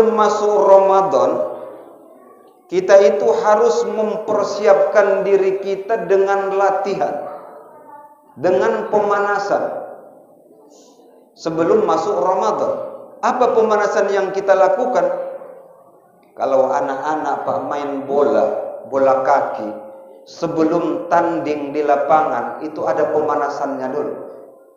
sebelum masuk Ramadan, kita itu harus mempersiapkan diri kita dengan latihan, dengan pemanasan sebelum masuk Ramadan. Apa pemanasan yang kita lakukan? Kalau anak-anak Pak main bola kaki, sebelum tanding di lapangan itu ada pemanasannya dulu.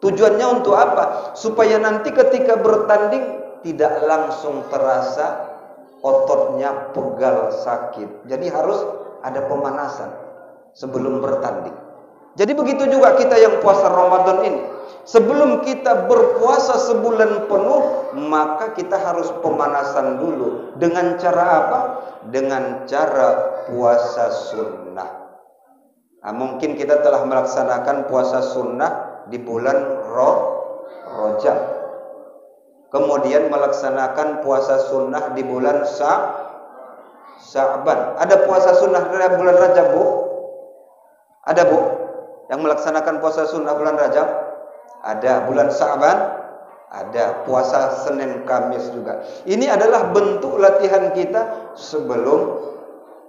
Tujuannya untuk apa? Supaya nanti ketika bertanding tidak langsung terasa ototnya pegal sakit. Jadi harus ada pemanasan sebelum bertanding. Jadi begitu juga kita yang puasa Ramadan ini. Sebelum kita berpuasa sebulan penuh, maka kita harus pemanasan dulu. Dengan cara apa? Dengan cara puasa sunnah. Nah, mungkin kita telah melaksanakan puasa sunnah di bulan Rajab. Kemudian melaksanakan puasa sunnah di bulan Sya'ban. Ada puasa sunnah di bulan Rajab, Bu? Ada, Bu? Yang melaksanakan puasa sunnah bulan Rajab? Ada. Bulan Sya'ban? Ada. Puasa Senin Kamis juga. Ini adalah bentuk latihan kita sebelum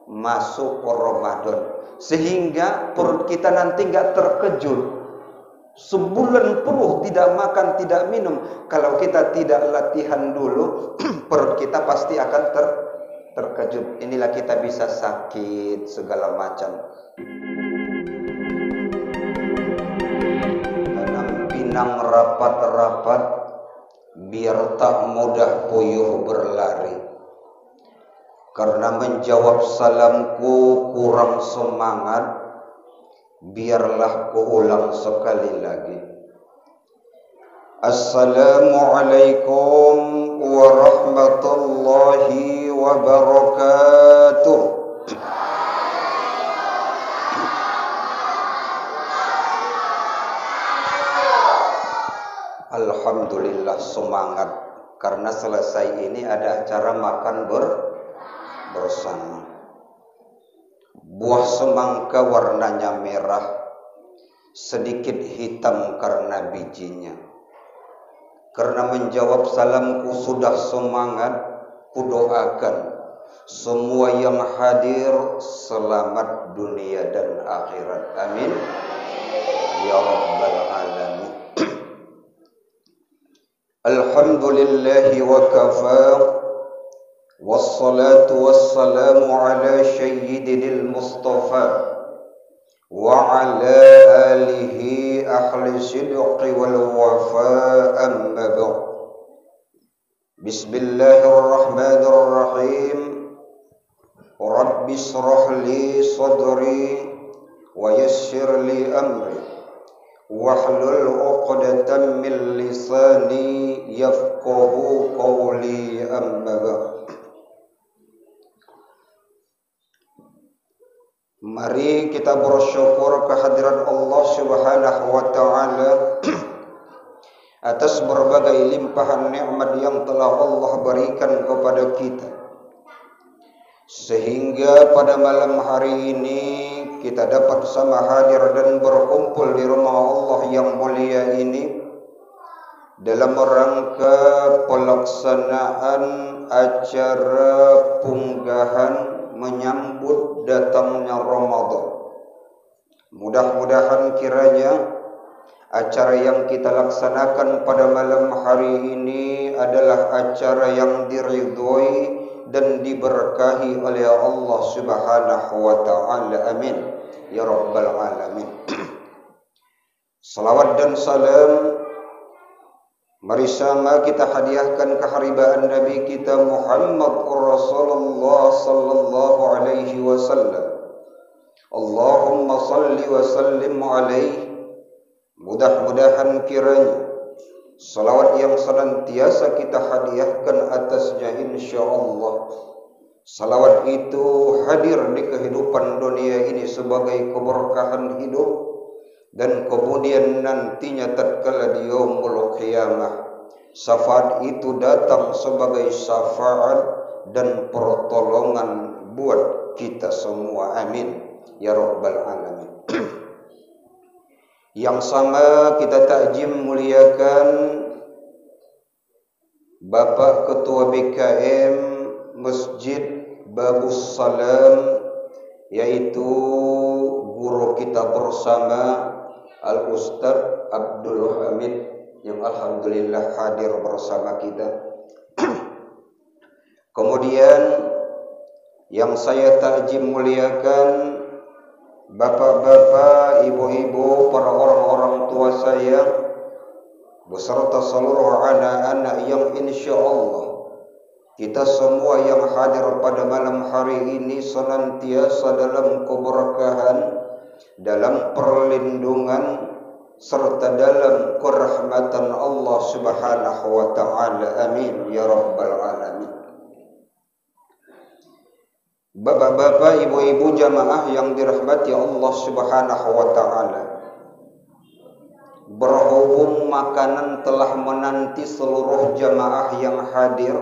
masuk Ramadan. Sehingga perut kita nanti nggak terkejut. Sebulan penuh tidak makan, tidak minum. Kalau kita tidak latihan dulu, perut kita pasti akan terkejut. Inilah kita bisa sakit segala macam. Tanam pinang rapat-rapat, biar tak mudah puyuh berlari. Karena menjawab salamku kurang semangat, biarlah kuulang sekali lagi. Assalamualaikum warahmatullahi wabarakatuh. Alhamdulillah semangat, karena selesai ini ada acara makan bersama. Buah semangka warnanya merah, sedikit hitam karena bijinya. Karena menjawab salamku sudah semangat, kudoakan semua yang hadir selamat dunia dan akhirat. Amin ya rabbal alamin. Alhamdulillahi wa kafa, wassalatu wassalamu ala sayyidil mustafa wa ala alihi ahli sidqi wal wafa, amma ba'd. Bismillahirrahmanirrahim. Rabbi shrah li sadri wa yassir li amri wahlul 'uqdatam min lisani yafqahu qawli, amma ba'd. Mari kita bersyukur kehadiran Allah Subhanahu wa taala atas berbagai limpahan nikmat yang telah Allah berikan kepada kita, sehingga pada malam hari ini kita dapat sama hadir dan berkumpul di rumah Allah yang mulia ini dalam rangka pelaksanaan acara punggahan menyambut datangnya Ramadan. Mudah-mudahan kiranya acara yang kita laksanakan pada malam hari ini adalah acara yang diridhoi dan diberkahi oleh Allah Subhanahu wa taala. Amin ya rabbal alamin. Salawat dan salam mari sama kita hadiahkan keharibaan Nabi kita Muhammad Rasulullah sallallahu alaihi wasallam. Allahumma salli wa sallim alaihi. Mudah-mudahan kiranya salawat yang senantiasa kita hadiahkan atasnya insyaallah, salawat itu hadir di kehidupan dunia ini sebagai keberkahan hidup, dan kemudian nantinya tatkala di yaumul qiyamah syafaat itu datang sebagai syafaat dan pertolongan buat kita semua. Amin ya rabbal alamin. Yang sama kita takjim muliakan Bapak Ketua BKM Masjid Babus Salam, yaitu guru kita bersama Al-Ustaz Abdul Hamid yang alhamdulillah hadir bersama kita. Kemudian yang saya takjim muliakan bapak-bapak, ibu-ibu, para orang-orang tua saya beserta seluruh anak-anak yang insyaallah kita semua yang hadir pada malam hari ini senantiasa dalam keberkahan, dalam perlindungan serta dalam kerahmatan Allah Subhanahu wa taala. Amin ya rabbal alamin. Bapak-bapak, ibu-ibu jamaah yang dirahmati Allah Subhanahu wa taala. Berhubung makanan telah menanti seluruh jamaah yang hadir,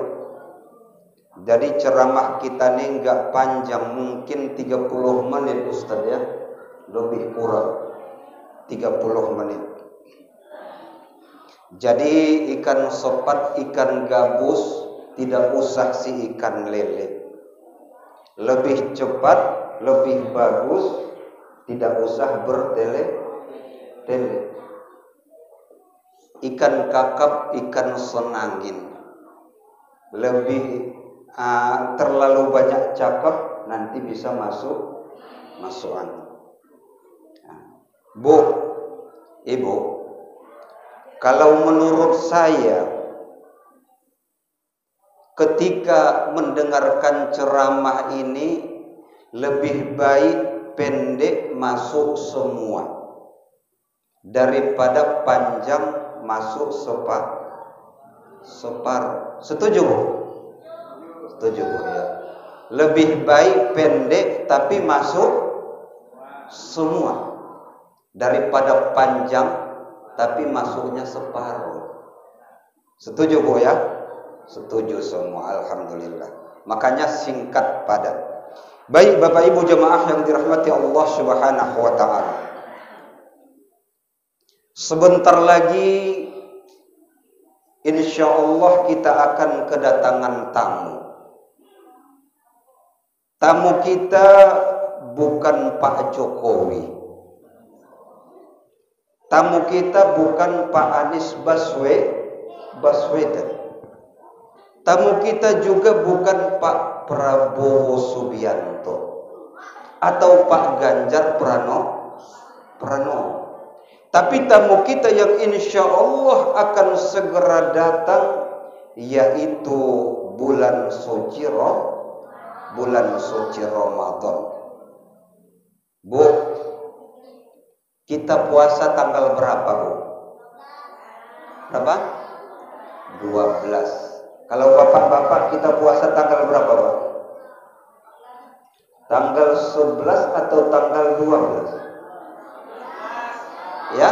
jadi ceramah kita ini enggak panjang, mungkin 30 menit Ustaz ya. Lebih kurang 30 menit. Jadi ikan sepat, ikan gabus tidak usah si ikan lele. Lebih cepat, lebih bagus, tidak usah bertele-tele. Ikan kakap, ikan senangin. Lebih terlalu banyak cakap nanti bisa masuk angin. Bu, ibu, kalau menurut saya ketika mendengarkan ceramah ini lebih baik pendek masuk semua daripada panjang masuk separuh. Setuju Bu? Setuju Bu ya. Lebih baik pendek tapi masuk semua daripada panjang tapi masuknya separuh. Setuju Bu ya? Setuju semua, alhamdulillah. Makanya singkat padat. Baik Bapak Ibu jemaah yang dirahmati Allah Subhanahu wa taala. Sebentar lagi insyaallah kita akan kedatangan tamu. Tamu kita bukan Pak Jokowi. Tamu kita bukan Pak Anies Baswedan. Tamu kita juga bukan Pak Prabowo Subianto atau Pak Ganjar Pranowo. Tapi tamu kita yang insya Allah akan segera datang, yaitu bulan suci Ramadan. Bu, kita puasa tanggal berapa Bu? Berapa? 12. Kalau bapak-bapak kita puasa tanggal berapa Pak? Tanggal 11 atau tanggal 12? Ya?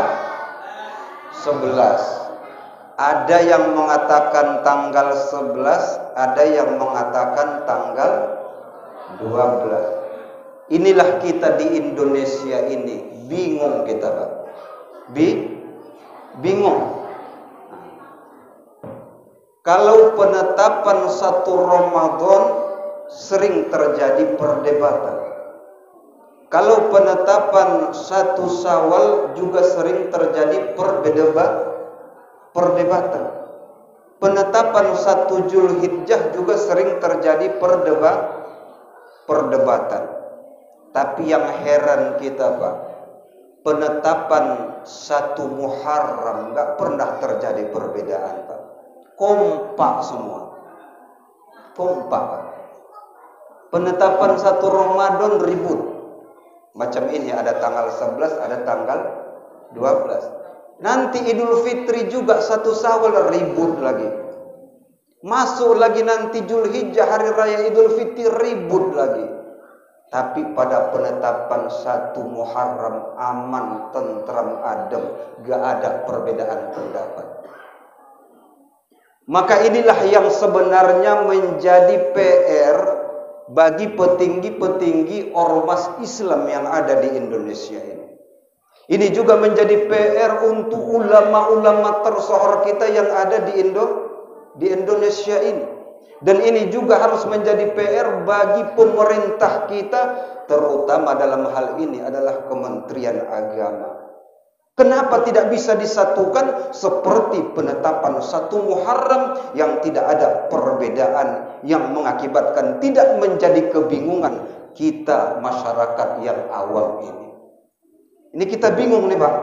11. Ada yang mengatakan tanggal 11, ada yang mengatakan tanggal 12. Inilah kita di Indonesia ini, bingung kita Pak. Bingung. Kalau penetapan 1 Ramadan sering terjadi perdebatan. Kalau penetapan 1 Syawal juga sering terjadi perdebatan. Penetapan 1 Zulhijjah juga sering terjadi perdebatan. Tapi yang heran kita Pak, penetapan 1 Muharram enggak pernah terjadi perbedaan Pak. Kompak semua. Kompak Pak. Penetapan 1 Ramadan ribut. Macam ini ada tanggal 11, ada tanggal 12. Nanti Idul Fitri juga 1 Syawal ribut lagi. Masuk lagi nanti Zulhijjah hari raya Idul Fitri ribut lagi. Tapi pada penetapan 1 Muharram aman, tentram, adem, gak ada perbedaan pendapat. Maka inilah yang sebenarnya menjadi PR bagi petinggi-petinggi ormas Islam yang ada di Indonesia ini. Ini juga menjadi PR untuk ulama-ulama tersohor kita yang ada di Indonesia ini. Dan ini juga harus menjadi PR bagi pemerintah kita, terutama dalam hal ini adalah Kementerian Agama. Kenapa tidak bisa disatukan seperti penetapan 1 Muharram yang tidak ada perbedaan yang mengakibatkan tidak menjadi kebingungan kita masyarakat yang awam ini. Ini kita bingung nih Pak.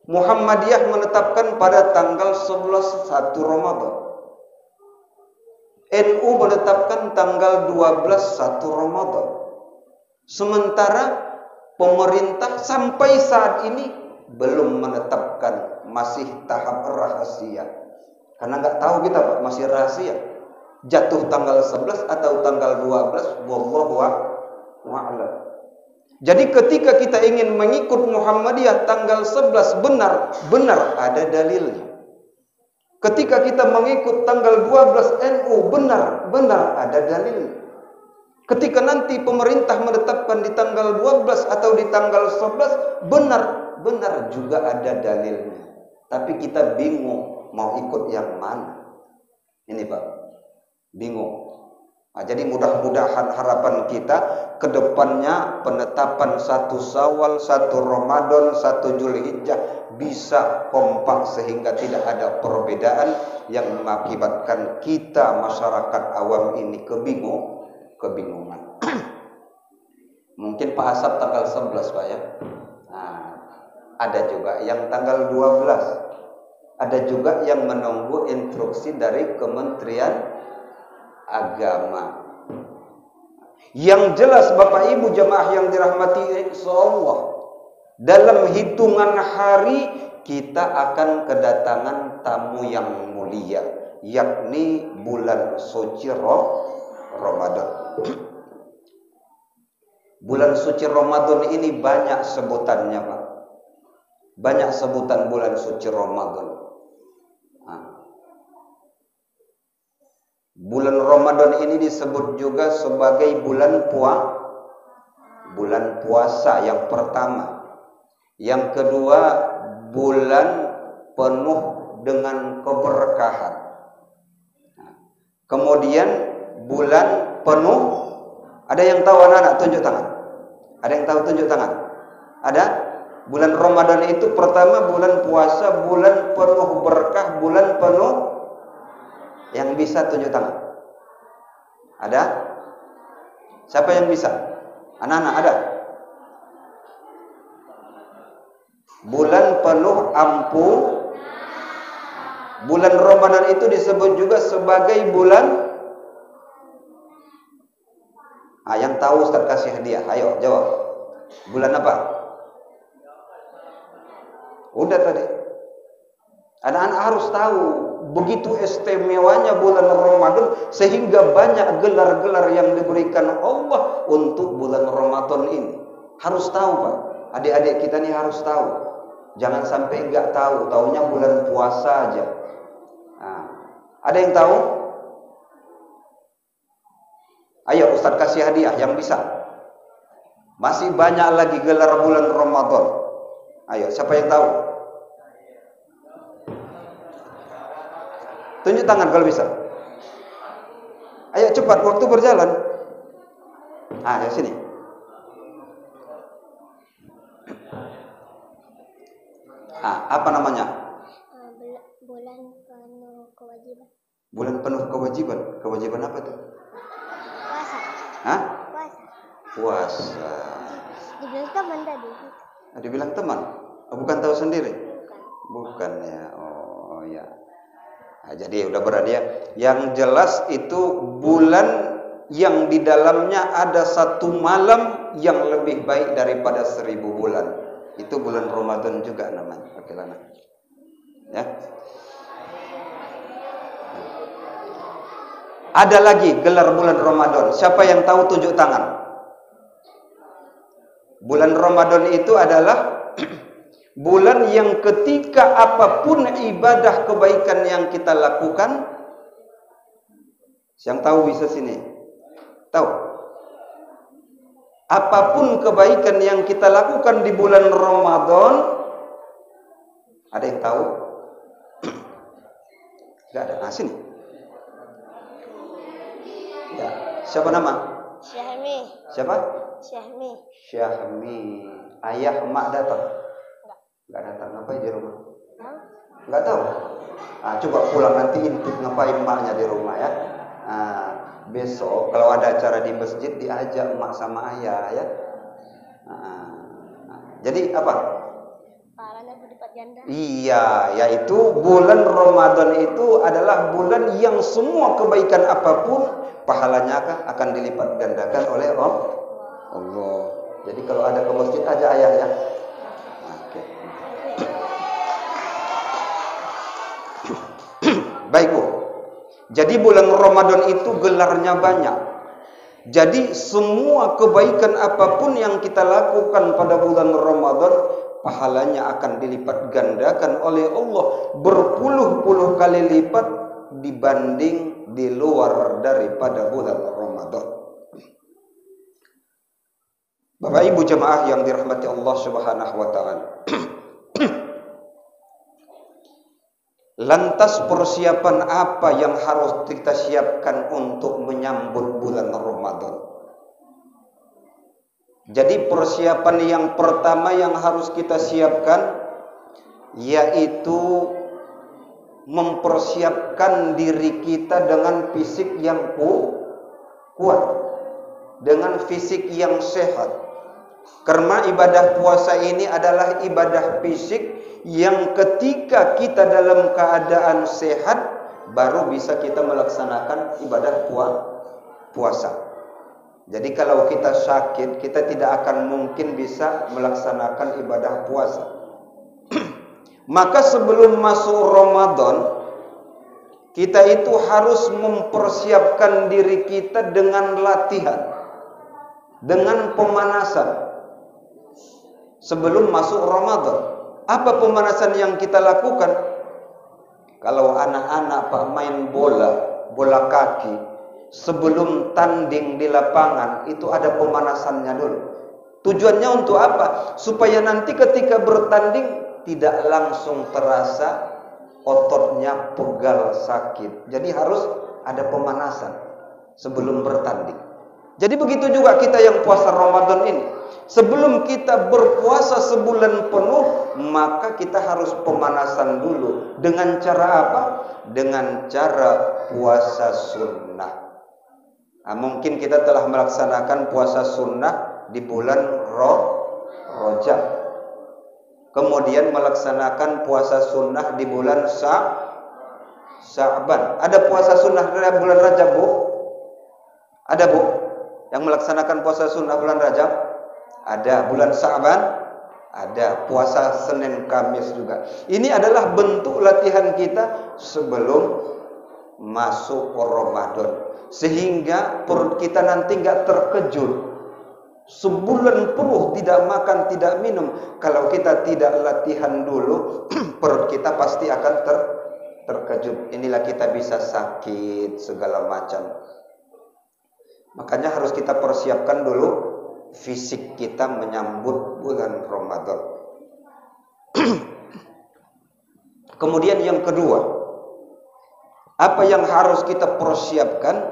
Muhammadiyah menetapkan pada tanggal 11 1 Ramadan. NU menetapkan tanggal 12 1 Ramadan. Sementara pemerintah sampai saat ini belum menetapkan, masih tahap rahasia. Karena nggak tahu kita Pak, masih rahasia. Jatuh tanggal 11 atau tanggal 12, wallahu a'lam. Jadi ketika kita ingin mengikut Muhammadiyah tanggal 11 benar ada dalilnya. Ketika kita mengikut tanggal 12 NU benar ada dalilnya. Ketika nanti pemerintah menetapkan di tanggal 12 atau di tanggal 11 benar juga ada dalilnya. Tapi kita bingung mau ikut yang mana. Ini Pak, bingung. Nah, jadi mudah-mudahan harapan kita ke depannya penetapan 1 Syawal, 1 Ramadan, 1 Zulhijjah bisa kompak sehingga tidak ada perbedaan yang mengakibatkan kita masyarakat awam ini kebingungan. Mungkin Pak Asap tanggal 11 Pak ya. Nah, ada juga yang tanggal 12. Ada juga yang menunggu instruksi dari Kementerian Agama. Yang jelas Bapak Ibu jemaah yang dirahmati Allah, dalam hitungan hari kita akan kedatangan tamu yang mulia, yakni bulan suci Ramadan. Bulan suci Ramadan ini banyak sebutannya Pak. Banyak sebutan bulan suci Ramadan. Bulan Ramadan ini disebut juga sebagai bulan puasa yang pertama. Yang kedua, bulan penuh dengan keberkahan. Kemudian bulan penuh, ada yang tahu anak-anak tunjuk tangan? Ada yang tahu tunjuk tangan? Ada? Bulan Ramadan itu pertama bulan puasa, bulan penuh berkah, bulan penuh. Yang bisa tunjuk tangan. Ada? Siapa yang bisa? Anak-anak ada? Bulan penuh ampun. Bulan Ramadan itu disebut juga sebagai bulan. Yang tahu Ustaz kasih hadiah. Ayo jawab. Bulan apa? Udah tadi. Anak-anak harus tahu. Begitu istimewanya bulan Ramadan sehingga banyak gelar-gelar yang diberikan Allah untuk bulan Ramadan ini. Harus tahu Pak. Adik-adik kita ini harus tahu. Jangan sampai enggak tahu, taunya bulan puasa aja. Nah, ada yang tahu? Ayo Ustaz kasih hadiah yang bisa. Masih banyak lagi gelar bulan Ramadan. Ayo, siapa yang tahu? Tunjuk tangan kalau bisa. Ayo cepat, waktu berjalan. Ya sini. Apa namanya? Bulan penuh kewajiban. Bulan penuh kewajiban. Kewajiban apa tuh? Puasa. Hah? Puasa. Puasa. Dibilang teman tadi. Dibilang teman? Bukan tahu sendiri? Bukan ya. Oh ya. Jadi udah berani ya. Yang jelas itu bulan yang di dalamnya ada 1 malam yang lebih baik daripada 1000 bulan. Itu bulan Ramadan juga namanya. Oke lah. Ya. Ada lagi gelar bulan Ramadan. Siapa yang tahu tunjuk tangan? Bulan Ramadan itu adalah bulan yang ketika apapun ibadah kebaikan yang kita lakukan, yang tahu bisa sini. Tahu? Apapun kebaikan yang kita lakukan di bulan Ramadan, ada yang tahu? Enggak ada. Sini. Siapa nama? Syahmi. Siapa? Syahmi. Syahmi. Ayah emak datang? Enggak. Enggak datang. Ngapain di rumah? Tahu? Enggak tahu. Coba pulang nanti intip ngapain emaknya di rumah ya. Besok kalau ada acara di masjid diajak emak sama ayah ya. Jadi apa? Pahalanya berlipat ganda. Iya, yaitu bulan Ramadan itu adalah bulan yang semua kebaikan apapun pahalanya akan dilipat gandakan oleh Allah. Jadi kalau ada ke masjid aja ayah ya. Oke. Baik Bu. Jadi bulan Ramadan itu gelarnya banyak. Jadi semua kebaikan apapun yang kita lakukan pada bulan Ramadan, pahalanya akan dilipat gandakan oleh Allah berpuluh-puluh kali lipat dibanding di luar daripada bulan Ramadan. Bapak Ibu jemaah yang dirahmati Allah Subhanahu wa taala. Lantas persiapan apa yang harus kita siapkan untuk menyambut bulan Ramadan? Jadi persiapan yang pertama yang harus kita siapkan yaitu mempersiapkan diri kita dengan fisik yang kuat, dengan fisik yang sehat. Karena ibadah puasa ini adalah ibadah fisik yang ketika kita dalam keadaan sehat baru bisa kita melaksanakan ibadah puasa. Jadi kalau kita sakit, kita tidak akan mungkin bisa melaksanakan ibadah puasa. Maka sebelum masuk Ramadan, kita itu harus mempersiapkan diri kita dengan latihan, dengan pemanasan sebelum masuk Ramadan. Apa pemanasan yang kita lakukan? Kalau anak-anak main bola kaki, sebelum tanding di lapangan itu ada pemanasannya dulu. Tujuannya untuk apa? Supaya nanti ketika bertanding tidak langsung terasa ototnya pegal sakit. Jadi harus ada pemanasan sebelum bertanding. Jadi begitu juga kita yang puasa Ramadan ini. Sebelum kita berpuasa sebulan penuh, maka kita harus pemanasan dulu. Dengan cara apa? Dengan cara puasa sunnah. Mungkin kita telah melaksanakan puasa sunnah di bulan Rajab. Kemudian melaksanakan puasa sunnah di bulan Sya'ban. Ada puasa sunnah di bulan Rajab, Bu? Ada, Bu? Yang melaksanakan puasa sunnah bulan Rajab? Ada. Bulan Sya'ban? Ada. Puasa Senin Kamis juga. Ini adalah bentuk latihan kita sebelum masuk Ramadan, sehingga perut kita nanti nggak terkejut. Sebulan penuh tidak makan, tidak minum. Kalau kita tidak latihan dulu, perut kita pasti akan terkejut. Inilah kita bisa sakit segala macam. Makanya harus kita persiapkan dulu fisik kita menyambut bulan Ramadan. Kemudian yang kedua, apa yang harus kita persiapkan?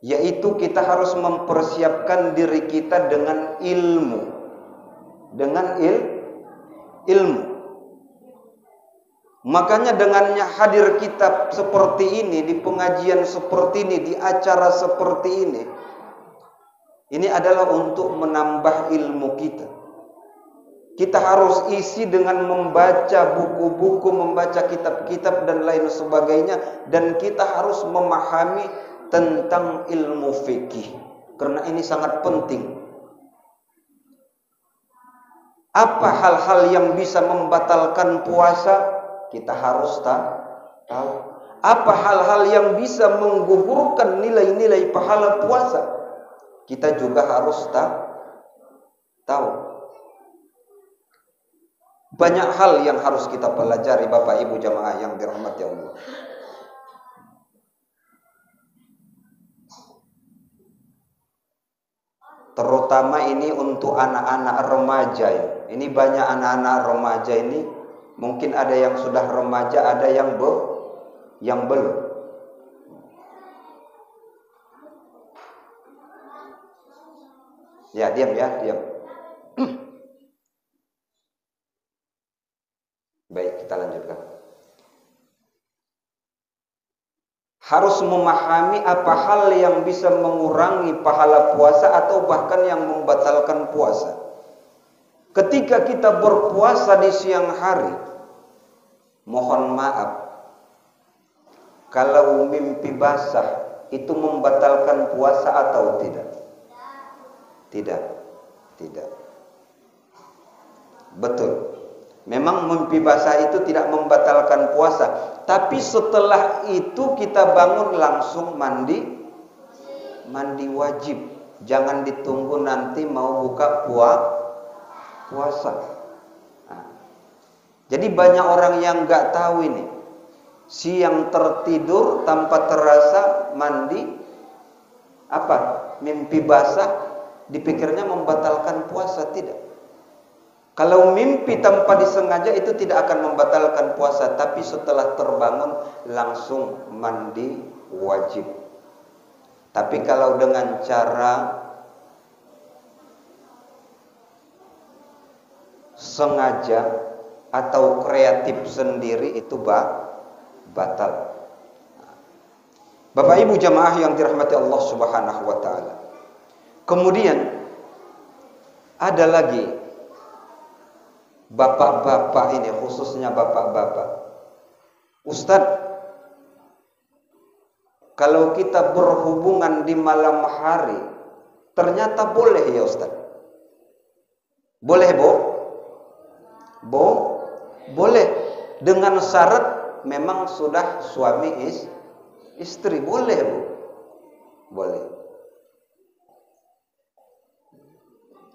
Yaitu kita harus mempersiapkan diri kita dengan ilmu. Dengan ilmu. Makanya dengannya hadir kita seperti ini, di pengajian seperti ini, di acara seperti ini adalah untuk menambah ilmu kita. Kita harus isi dengan membaca buku-buku, membaca kitab-kitab dan lain sebagainya. Dan kita harus memahami tentang ilmu fikih, karena ini sangat penting. Apa hal-hal yang bisa membatalkan puasa? Kita harus tahu. Apa hal-hal yang bisa menggugurkan nilai-nilai pahala puasa? Kita juga harus tahu. Banyak hal yang harus kita pelajari, Bapak Ibu jamaah yang dirahmati Allah. Terutama ini untuk anak-anak remaja ya. Ini banyak anak-anak remaja ini, mungkin ada yang sudah remaja, ada yang belum. Ya, diam ya, diam. Baik, kita lanjutkan. Harus memahami apa hal yang bisa mengurangi pahala puasa atau bahkan yang membatalkan puasa. Ketika kita berpuasa di siang hari, mohon maaf, kalau mimpi basah itu membatalkan puasa atau tidak? Tidak. Tidak. Betul. Memang mimpi basah itu tidak membatalkan puasa, tapi setelah itu kita bangun langsung mandi wajib. Jangan ditunggu nanti mau buka puasa. Nah, jadi banyak orang yang nggak tahu ini. Siang tertidur tanpa terasa mandi mimpi basah, dipikirnya membatalkan puasa. Tidak. Kalau mimpi tanpa disengaja itu tidak akan membatalkan puasa, tapi setelah terbangun langsung mandi wajib. Tapi kalau dengan cara sengaja atau kreatif sendiri itu batal. Bapak Ibu jamaah yang dirahmati Allah Subhanahu wa taala. Kemudian ada lagi bapak-bapak ini, khususnya bapak-bapak. Ustadz, kalau kita berhubungan di malam hari ternyata boleh ya Ustadz? Boleh, boleh, dengan syarat memang sudah suami istri. Boleh, Bu. Boleh.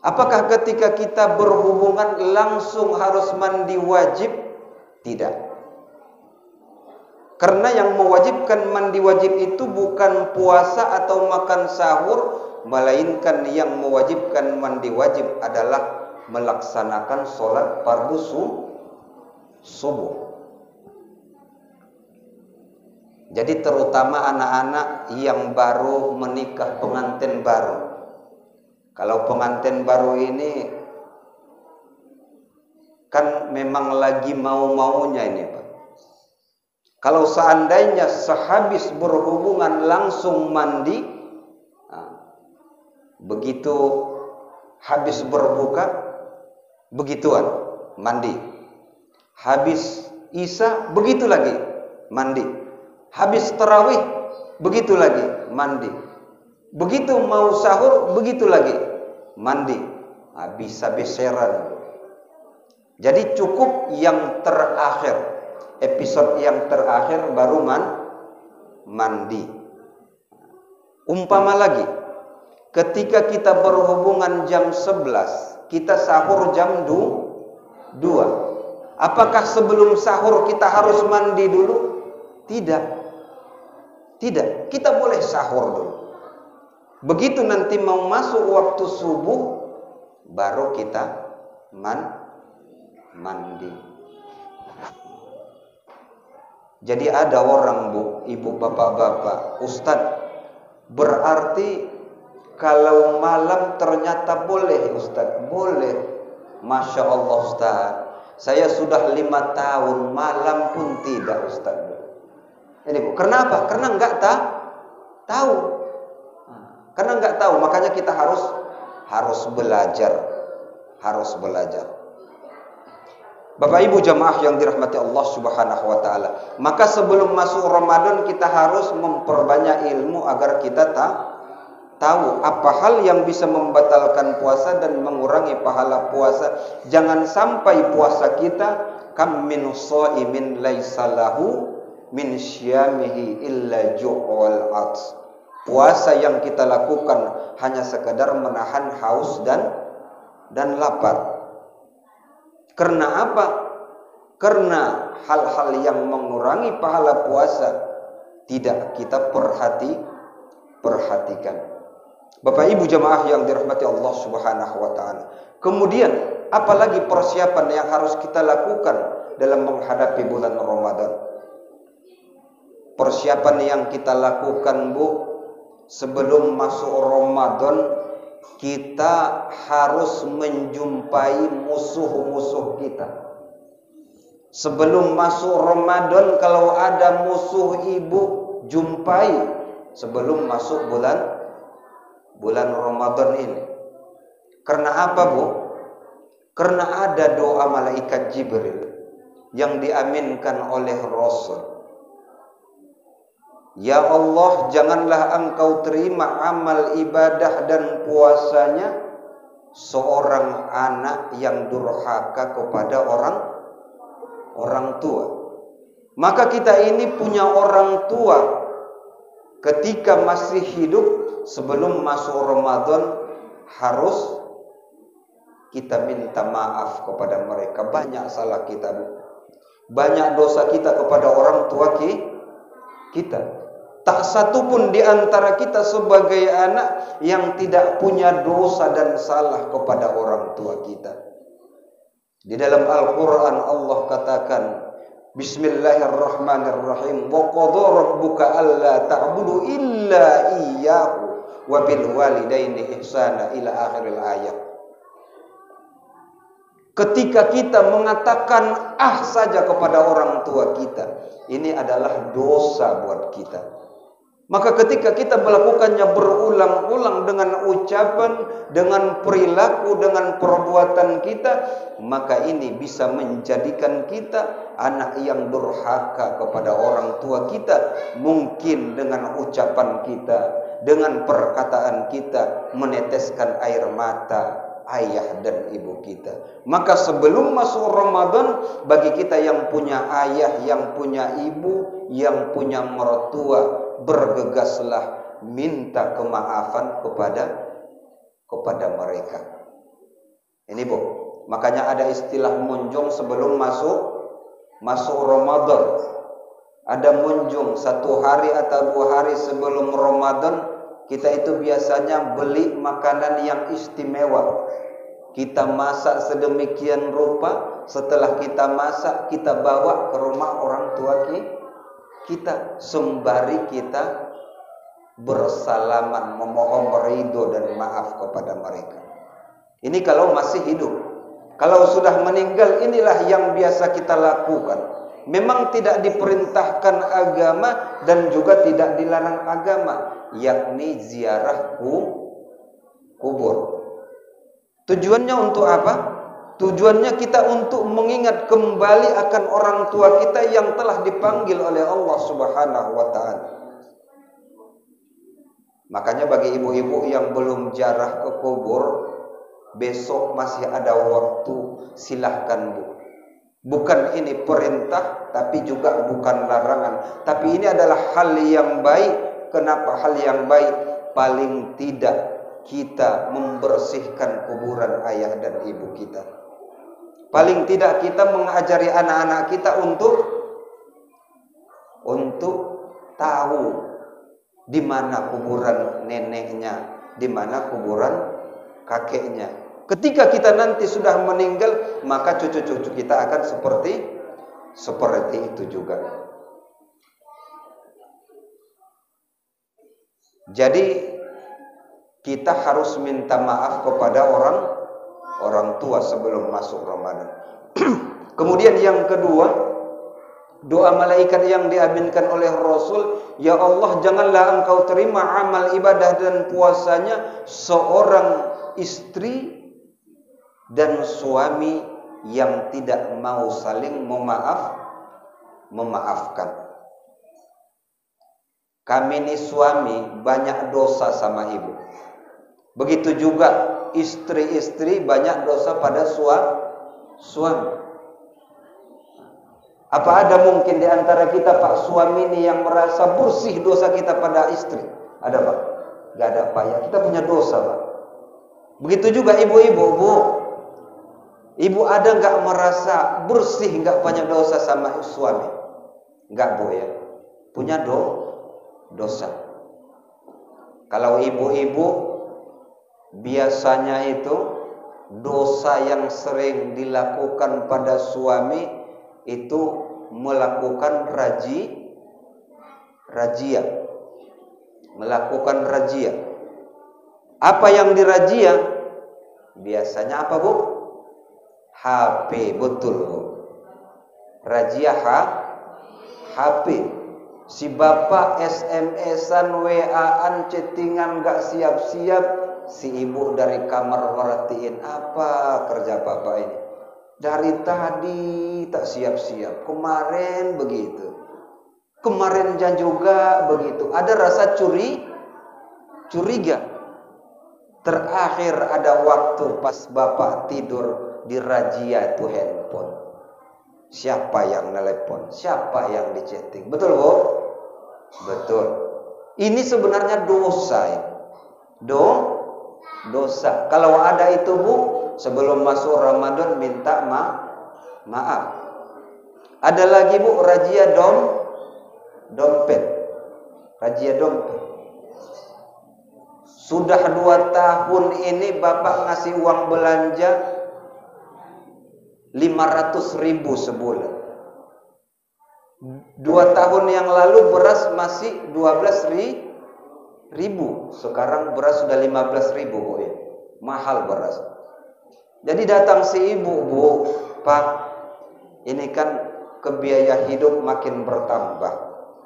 Apakah ketika kita berhubungan langsung harus mandi wajib? Tidak. Karena yang mewajibkan mandi wajib itu bukan puasa atau makan sahur, melainkan yang mewajibkan mandi wajib adalah melaksanakan sholat fardu subuh. Jadi terutama anak-anak yang baru menikah, pengantin baru. Kalau pengantin baru ini kan memang lagi mau-maunya ini, Pak. Kalau seandainya sehabis berhubungan langsung mandi, begitu habis berbuka, begituan mandi. Habis isya, begitu lagi mandi. Habis tarawih, begitu lagi mandi. Begitu mau sahur, begitu lagi mandi. Bisa beseran. Jadi cukup yang terakhir, episode yang terakhir baru mandi. Umpama lagi, ketika kita berhubungan jam 11, kita sahur jam 2. Apakah sebelum sahur kita harus mandi dulu? Tidak. Kita boleh sahur dulu. Begitu nanti mau masuk waktu subuh, baru kita mandi. Jadi ada orang, Bu, ibu, bapak-bapak, Ustadz, berarti kalau malam ternyata boleh, Ustadz? Boleh. Masya Allah, Ustadz, saya sudah 5 tahun malam pun tidak, Ustadz. Ini, Bu, kenapa? Karena nggak tahu. Karena nggak tahu, makanya kita harus belajar. Bapak Ibu jamaah yang dirahmati Allah Subhanahu wa taala. Maka sebelum masuk Ramadan kita harus memperbanyak ilmu agar kita tahu apa hal yang bisa membatalkan puasa dan mengurangi pahala puasa. Jangan sampai puasa kita kam min shaimin laisa lahu min syamihi illa ju'wal 'ats. Puasa yang kita lakukan hanya sekadar menahan haus dan lapar. Karena apa? Karena hal-hal yang mengurangi pahala puasa tidak kita perhatikan. Bapak Ibu jamaah yang dirahmati Allah Subhanahu wa taala. Kemudian apalagi persiapan yang harus kita lakukan dalam menghadapi bulan Ramadan? Persiapan yang kita lakukan, Bu, sebelum masuk Ramadan kita harus menjumpai musuh-musuh kita. Sebelum masuk Ramadan, kalau ada musuh ibu, jumpai sebelum masuk bulan Ramadan ini. Karena apa, Bu? Karena ada doa malaikat Jibril yang diaminkan oleh Rasul. Ya Allah, janganlah engkau terima amal ibadah dan puasanya seorang anak yang durhaka kepada orang tua. Maka kita ini punya orang tua ketika masih hidup, sebelum masuk Ramadan harus kita minta maaf kepada mereka. Banyak salah kita, banyak dosa kita kepada orang tua kita. Tak satu pun di antara kita sebagai anak yang tidak punya dosa dan salah kepada orang tua kita. Di dalam Al-Quran Allah katakan, Bismillahirrahmanirrahim, wa qadha rabbuka alla ta'budu illa iyyahu wa bil walidaini ihsana, ila akhiril ayat. Ketika kita mengatakan saja kepada orang tua kita, ini adalah dosa buat kita. Maka ketika kita melakukannya berulang-ulang dengan ucapan, dengan perilaku, dengan perbuatan kita, maka ini bisa menjadikan kita anak yang durhaka kepada orang tua kita. Mungkin dengan ucapan kita, dengan perkataan kita, meneteskan air mata ayah dan ibu kita. Maka sebelum masuk Ramadan, bagi kita yang punya ayah, yang punya ibu, yang punya mertua, bergegaslah minta kemaafan kepada mereka. Ini, Bu, makanya ada istilah munjung sebelum masuk Ramadan. Ada munjung 1 hari atau 2 hari sebelum Ramadan. Kita itu biasanya beli makanan yang istimewa. Kita masak sedemikian rupa. Setelah kita masak, kita bawa ke rumah orang tua kita, sembari kita bersalaman, memohon ridho dan maaf kepada mereka. Ini kalau masih hidup. Kalau sudah meninggal, inilah yang biasa kita lakukan. Memang tidak diperintahkan agama dan juga tidak dilarang agama, yakni ziarah kubur. Tujuannya untuk apa? Tujuannya kita untuk mengingat kembali akan orang tua kita yang telah dipanggil oleh Allah Subhanahu wa ta'ala. Makanya bagi ibu-ibu yang belum ziarah ke kubur, besok masih ada waktu, silahkan, Bu. Bukan ini perintah, tapi juga bukan larangan. Tapi ini adalah hal yang baik. Kenapa hal yang baik? Paling tidak kita membersihkan kuburan ayah dan ibu kita. Paling tidak kita mengajari anak-anak kita untuk tahu di mana kuburan neneknya, di mana kuburan kakeknya. Ketika kita nanti sudah meninggal, maka cucu-cucu kita akan seperti itu juga. Jadi kita harus minta maaf kepada orang tua sebelum masuk Ramadan. Kemudian yang kedua, doa malaikat yang diaminkan oleh Rasul, ya Allah, janganlah engkau terima amal ibadah dan puasanya seorang istri dan suami yang tidak mau saling memaafkan. Kami ini suami banyak dosa sama ibu. Begitu juga istri-istri banyak dosa pada suami. Apa ada mungkin di antara kita, Pak, suami ini yang merasa bersih dosa kita pada istri? Ada, Pak? Gak ada, Pak, ya. Kita punya dosa, Pak. Begitu juga ibu-ibu, Bu. Ibu ada gak merasa bersih, gak banyak dosa sama suami? Gak, Bu, ya. Punya dosa. Kalau ibu-ibu, biasanya itu dosa yang sering dilakukan pada suami itu melakukan razia. Apa yang dirazia? Biasanya apa, Bu? HP, betul, Bu. Razia HP. Si bapak SMS-an, WA-an, chattingan gak siap-siap, si ibu dari kamar merhatiin apa kerja bapak ini. Dari tadi tak siap-siap, kemarin begitu, kemarin juga begitu. Ada rasa curiga. Terakhir ada waktu pas bapak tidur, dirazia itu handphone. Siapa yang nelpon? Siapa yang di-chatting? Betul, Bu? Betul. Ini sebenarnya dosa ya. Dosa. Kalau ada itu, Bu, sebelum masuk Ramadan minta maaf. Ada lagi, Bu, razia dompet. Razia dompet. Sudah 2 tahun ini bapak ngasih uang belanja 500.000 sebulan. 2 tahun yang lalu beras masih 12.000. Sekarang beras sudah 15.000, Bu ya. Mahal beras. Jadi datang si ibu, Bu, Pak, ini kan kebiaya hidup makin bertambah.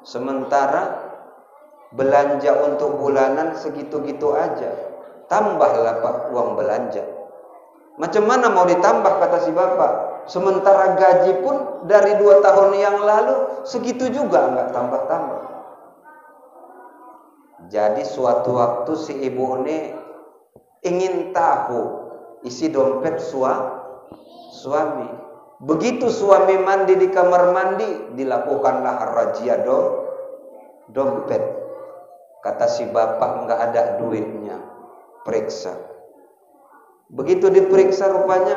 Sementara belanja untuk bulanan segitu-gitu aja. Tambahlah, Pak, uang belanja. Macam mana mau ditambah, kata si bapak? Sementara gaji pun dari 2 tahun yang lalu segitu juga, enggak tambah-tambah. Jadi suatu waktu si ibu ini ingin tahu isi dompet suami. Begitu suami mandi di kamar mandi, dilakukanlah razia dompet. Kata si bapak, enggak ada duitnya. Periksa. Begitu diperiksa, rupanya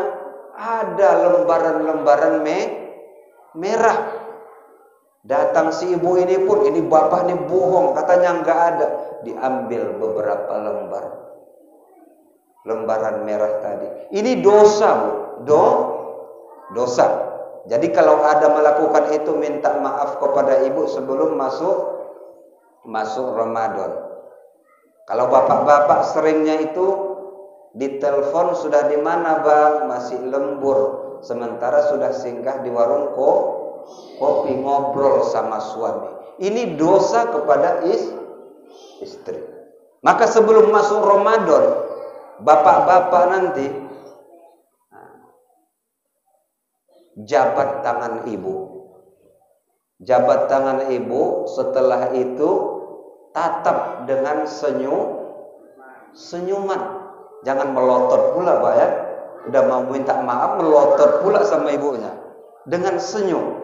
ada lembaran-lembaran merah. Datang si ibu ini pun, ini bapak ini bohong, katanya enggak ada. Diambil beberapa lembaran merah tadi. Ini dosa, Bu. Dosa. Jadi kalau ada melakukan itu, minta maaf kepada ibu sebelum masuk Ramadan. Kalau bapak-bapak seringnya itu ditelepon, sudah di mana, Bang? Masih lembur. Sementara sudah singgah di warung kopi, ngobrol sama suami. Ini dosa kepada istri. Maka sebelum masuk Ramadan, bapak-bapak nanti jabat tangan ibu. Jabat tangan ibu, setelah itu tatap dengan senyuman. Jangan melotot pula, Pak ya. Udah mau minta maaf, melotot pula sama ibunya. Dengan senyum.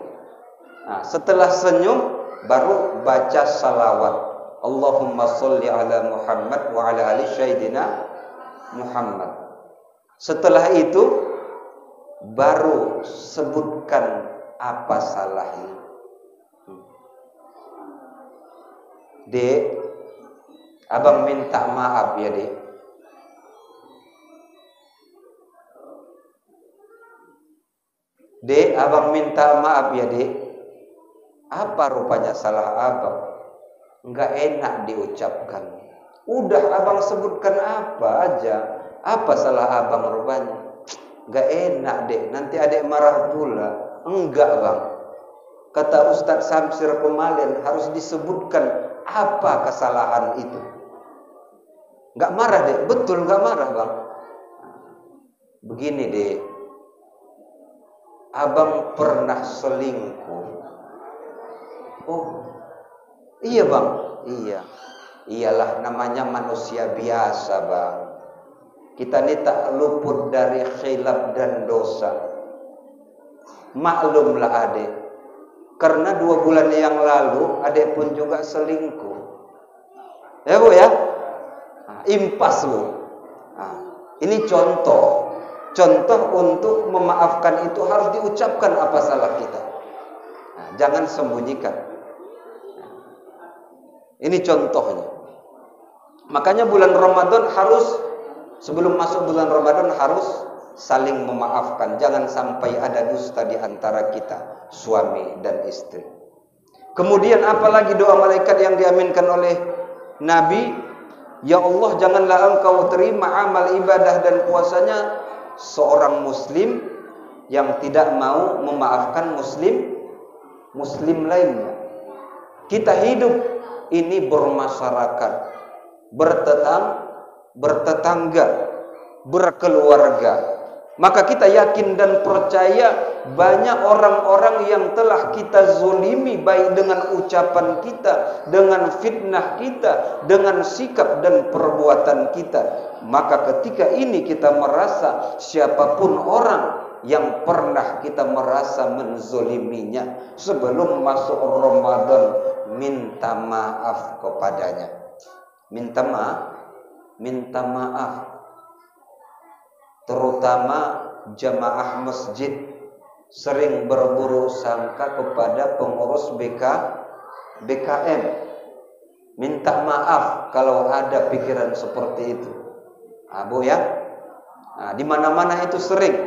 Nah, setelah senyum, baru baca salawat. Allahumma sholli ala Muhammad wa ala ali Sayyidina Muhammad. Setelah itu, baru sebutkan apa salahnya. Dek, abang minta maaf ya, Dek. Dek, abang minta maaf ya, Dek. Apa rupanya salah abang? Enggak enak diucapkan. Udah abang sebutkan apa aja. Apa salah abang rupanya? Enggak enak, Dek. Nanti adek marah pula. Enggak, Bang. Kata Ustadz Samsir kemarin, harus disebutkan apa kesalahan itu. Enggak marah, Dek. Betul enggak marah, Bang. Begini, Dek. Abang pernah selingkuh. Oh, iya, Bang. Iya. Iyalah, namanya manusia biasa, Bang. Kita ini tak luput dari khilaf dan dosa. Maklumlah, adek. Karena 2 bulan yang lalu adek pun juga selingkuh. Ya, Bu ya? Nah, impas, Bu. Nah, ini contoh untuk memaafkan itu harus diucapkan apa salah kita. Nah, jangan sembunyikan. Nah, ini contohnya. Makanya bulan Ramadan sebelum masuk bulan Ramadan harus saling memaafkan. Jangan sampai ada dusta di antara kita, suami dan istri. Kemudian apalagi doa malaikat yang diaminkan oleh Nabi? Ya Allah, janganlah engkau terima amal ibadah dan puasanya seorang muslim yang tidak mau memaafkan muslim lainnya. Kita hidup ini bermasyarakat, bertetangga, berkeluarga. Maka kita yakin dan percaya banyak orang-orang yang telah kita zolimi, baik dengan ucapan kita, dengan fitnah kita, dengan sikap dan perbuatan kita. Maka ketika ini kita merasa siapapun orang yang pernah kita merasa menzoliminya, sebelum masuk Ramadan minta maaf kepadanya. Minta maaf. Terutama jamaah masjid sering berburu sangka kepada pengurus BKM. Minta maaf kalau ada pikiran seperti itu. Bu ya. Nah, di mana-mana itu sering.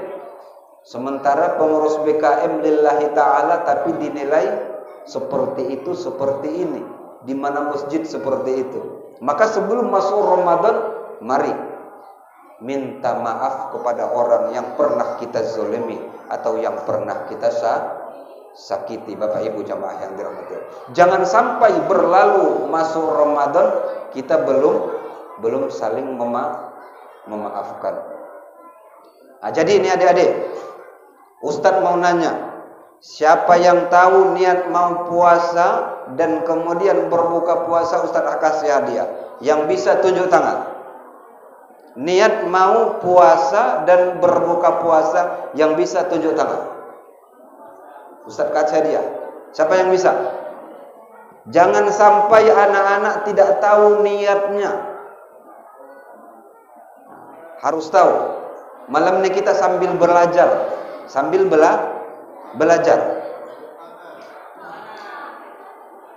Sementara pengurus BKM lillahi ta'ala tapi dinilai seperti itu, seperti ini. Di mana masjid seperti itu. Maka sebelum masuk Ramadan, mari minta maaf kepada orang yang pernah kita zolimi atau yang pernah kita sakiti. Bapak Ibu jamaah yang dirahmati Allah. Jangan sampai berlalu masuk Ramadan kita belum saling memaafkan. Nah, jadi ini adik-adik, Ustadz mau nanya, siapa yang tahu niat mau puasa dan kemudian berbuka puasa, Ustadz kasih hadiah. Yang bisa tunjuk tangan. Niat mau puasa dan berbuka puasa, yang bisa tunjuk tangan. Ustadz kasih hadiah. Siapa yang bisa? Jangan sampai anak-anak tidak tahu niatnya. Harus tahu. Malam ini kita sambil belajar, belajar.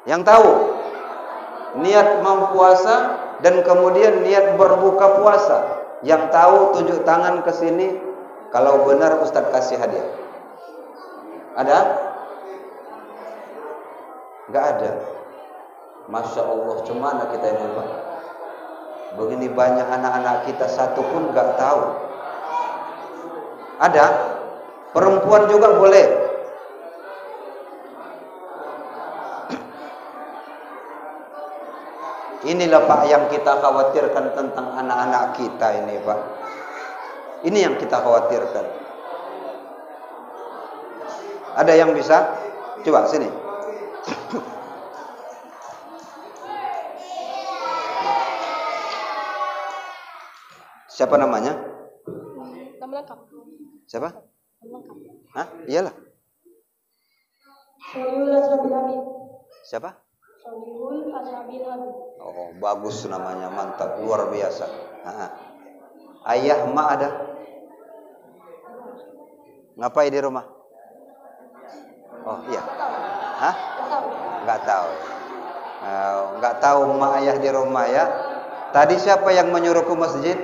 Yang tahu niat mau puasa dan kemudian niat berbuka puasa, yang tahu tunjuk tangan ke sini. Kalau benar Ustadz kasih hadiah. Ada? Enggak ada. Masya Allah, cemana kita ini Pak? Begini banyak anak-anak kita, satu pun enggak tahu. Ada? Perempuan juga boleh. Inilah Pak yang kita khawatirkan tentang anak-anak kita ini Pak. Ini yang kita khawatirkan. Ada yang bisa? Coba sini. Siapa namanya? Nama lengkap. Siapa? Nama lengkap. Hah? Iyalah. Solihul Ashabil Habib. Siapa? Solihul Ashabil Habib. Oh, bagus namanya, mantap, luar biasa. Ayah, mak ada? Ngapain di rumah? Oh iya. Hah? Enggak tahu. Enggak tahu mak ayah di rumah ya. Tadi siapa yang menyuruh ke masjid?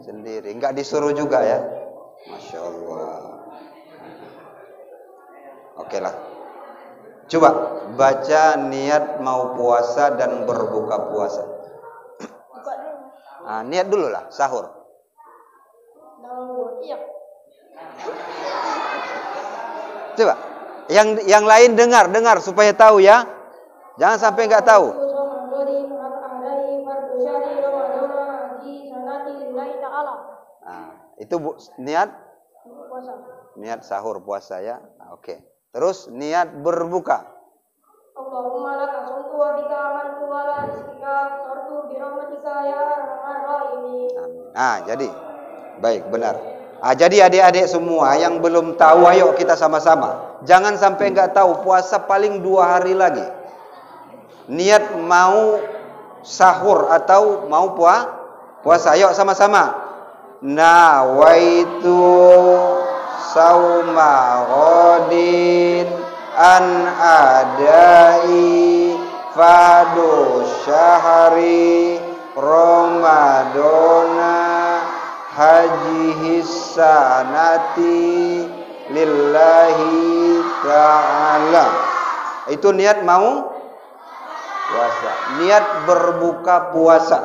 Sendiri. Enggak disuruh juga ya. Masya Allah. Oke lah. Coba baca niat mau puasa dan berbuka puasa. Niat dulu lah, sahur. Coba. Yang lain dengar supaya tahu ya. Jangan sampai nggak tahu. Itu niat puasa. Niat sahur puasa ya. Oke. Terus niat berbuka. Allahumma laka sumtu wa bika amantu wa la rizqika tartu bi rahmatika ya arhamar rahimin. Jadi baik, benar. Jadi adik-adik semua yang belum tahu, ayo kita sama-sama. Jangan sampai nggak tahu, puasa paling 2 hari lagi. Niat mau sahur atau mau puasa, ayo sama-sama. Nawaitu sauma ghodin an adai fadu syahri Ramadana haji sanati lillahi ta'ala. Itu niat mau puasa. Niat berbuka puasa.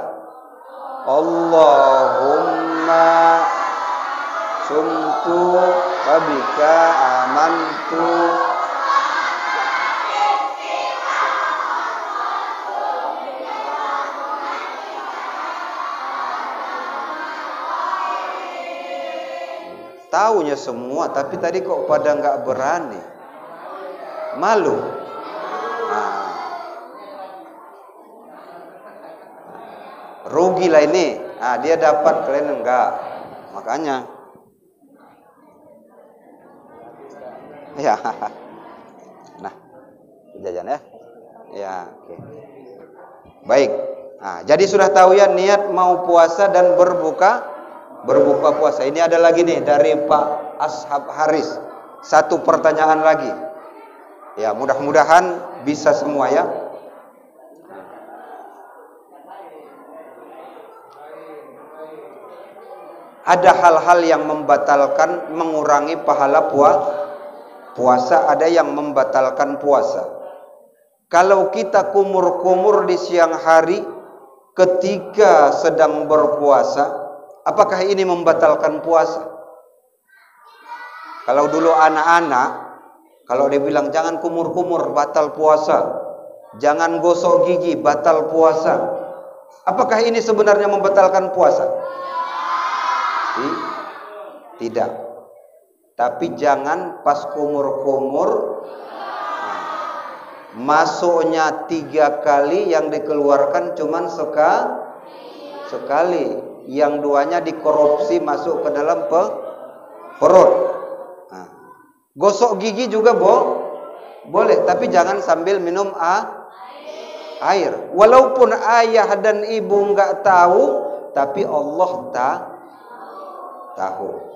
Allahumma sumtu wa bika amantu. Taunya semua, tapi tadi kok pada nggak berani, malu. Nah, rugi lah ini. Nah, dia dapat, kalian enggak, makanya. Ya, nah, jajan ya. Ya, oke. Baik. Nah, jadi sudah tahu ya niat mau puasa dan berbuka puasa. Ini ada lagi nih dari Pak Ashab Haris. Satu pertanyaan lagi. Ya, mudah-mudahan bisa semua ya. Ada hal-hal yang membatalkan, mengurangi pahala puasa, ada yang membatalkan puasa. Kalau kita kumur-kumur di siang hari ketika sedang berpuasa, apakah ini membatalkan puasa? Kalau dulu anak-anak, kalau dia bilang jangan kumur-kumur, batal puasa. Jangan gosok gigi, batal puasa. Apakah ini sebenarnya membatalkan puasa? Tidak. Tapi jangan pas kumur-kumur, masuknya 3 kali, yang dikeluarkan cuman sekali. Yang 2-nya dikorupsi masuk ke dalam perut. Nah, gosok gigi juga boleh, tapi jangan sambil minum air. Walaupun ayah dan ibu nggak tahu, tapi Allah tahu.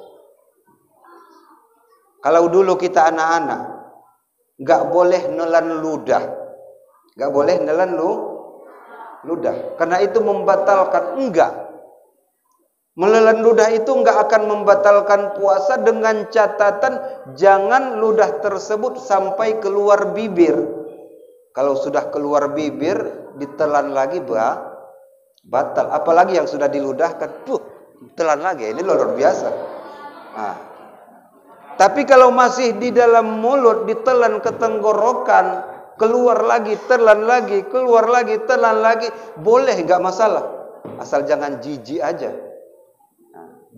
Kalau dulu kita anak-anak, nggak boleh nelan ludah, karena itu membatalkan. Menelan ludah itu enggak akan membatalkan puasa, dengan catatan jangan ludah tersebut sampai keluar bibir. Kalau sudah keluar bibir, ditelan lagi batal. Apalagi yang sudah diludahkan, telan lagi. Ini luar biasa. Nah, tapi kalau masih di dalam mulut, ditelan ke tenggorokan, keluar lagi, telan lagi, keluar lagi, telan lagi, boleh, enggak masalah. Asal jangan jijik aja.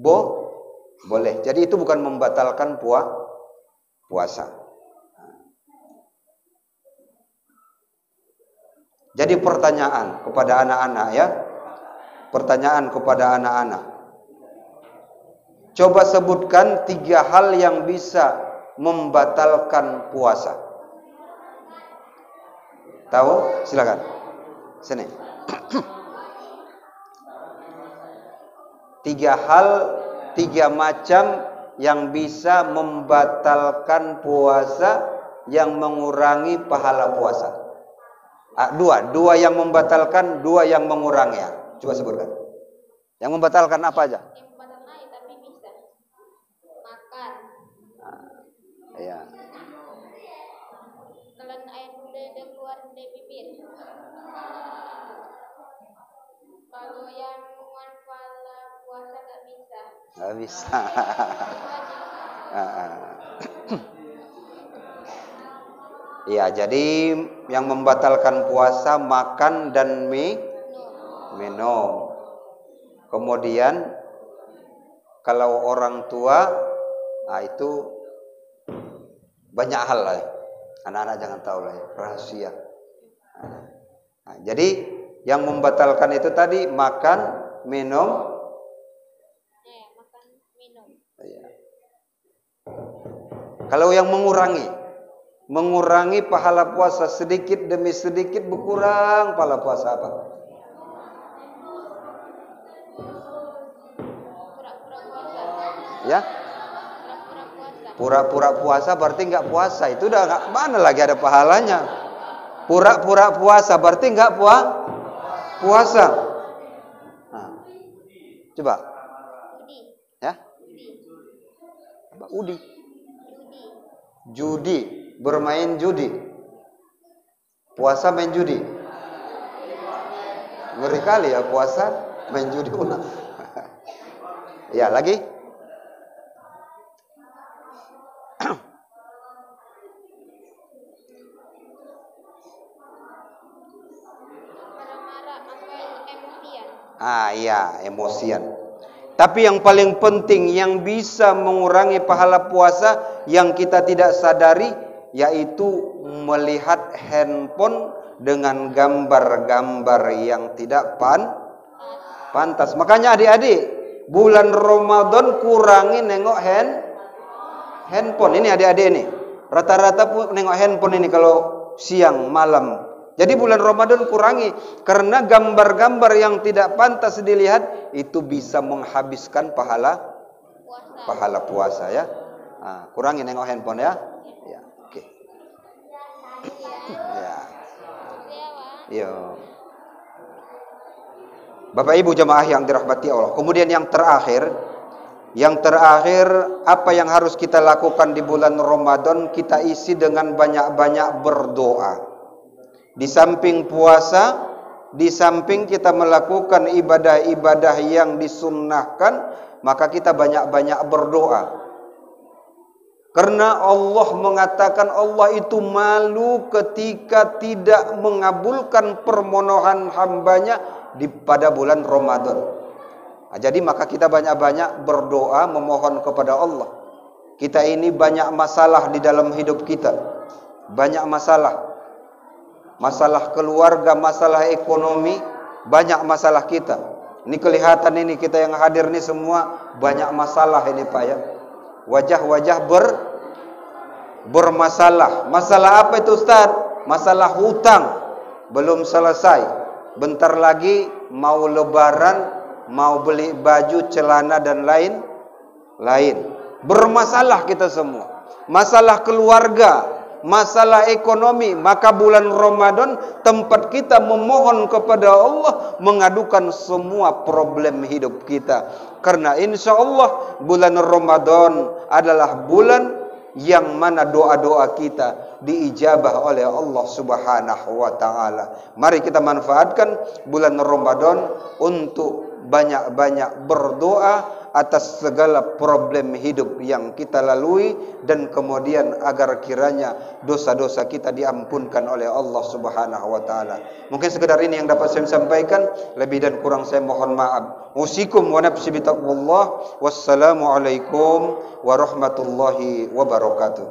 Boleh. Jadi itu bukan membatalkan puasa. Jadi pertanyaan kepada anak-anak ya. Coba sebutkan 3 hal yang bisa membatalkan puasa. Tahu? Silakan. Sini. 3 hal, 3 macam yang bisa membatalkan puasa, yang mengurangi pahala puasa. 2 yang membatalkan, 2 yang mengurangi. Coba sebutkan. Yang membatalkan apa aja? Yang membatalkan tapi bisa makan. Iya. Telan air udah keluar dari bibir. Kalau yang pahala puasa nggak bisa. Iya, jadi yang membatalkan puasa makan dan minum. Kemudian kalau orang tua, itu banyak hal lah. Anak-anak jangan tahu lah ya, rahasia. Jadi yang membatalkan itu tadi makan, minum. Ya. Kalau yang mengurangi pahala puasa, sedikit demi sedikit berkurang pahala puasa apa? Ya? Pura-pura puasa berarti nggak puasa. Itu udah nggak, mana lagi ada pahalanya. Pura-pura puasa berarti nggak puasa. Nah, coba. Ya? Judi, bermain judi. Puasa main judi. Ngeri kali ya puasa main judi pula. Ya, lagi. Iya, emosian. Tapi yang paling penting yang bisa mengurangi pahala puasa yang kita tidak sadari, yaitu melihat handphone dengan gambar-gambar yang tidak pantas. Makanya adik-adik, bulan Ramadan kurangi nengok handphone. Ini adik-adik ini, rata-rata nengok handphone ini kalau siang malam. Jadi bulan Ramadan kurangi, karena gambar-gambar yang tidak pantas dilihat itu bisa menghabiskan pahala puasa ya. Nah, kurangi nengok handphone ya. Ya, oke. Ya. Yo. Bapak Ibu jemaah yang dirahmati Allah. Kemudian yang terakhir apa yang harus kita lakukan di bulan Ramadan? Kita isi dengan banyak-banyak berdoa. Di samping puasa, di samping kita melakukan ibadah-ibadah yang disunnahkan, maka kita banyak-banyak berdoa. Karena Allah mengatakan Allah itu malu ketika tidak mengabulkan permohonan hambanya pada bulan Ramadan. Nah, jadi maka kita banyak-banyak berdoa memohon kepada Allah. Kita ini banyak masalah di dalam hidup kita. Banyak masalah. Masalah keluarga, masalah ekonomi, banyak masalah kita. Ini kelihatan ini kita yang hadir ini semua banyak masalah ini Pak ya. Wajah-wajah bermasalah. Masalah apa itu Ustaz? Masalah hutang belum selesai. Bentar lagi mau lebaran, mau beli baju, celana dan lain. Bermasalah kita semua. Masalah keluarga, masalah ekonomi. Maka bulan Ramadan tempat kita memohon kepada Allah, mengadukan semua problem hidup kita. Karena insya Allah bulan Ramadan adalah bulan yang mana doa-doa kita diijabah oleh Allah Subhanahu wa taala. Mari kita manfaatkan bulan Ramadan untuk banyak-banyak berdoa atas segala problem hidup yang kita lalui, dan kemudian agar kiranya dosa-dosa kita diampunkan oleh Allah Subhanahu wa taala. Mungkin sekedar ini yang dapat saya sampaikan, lebih dan kurang saya mohon maaf. Usikum wa nafsi bitaqwallah. Wassalamualaikum warahmatullahi wabarakatuh.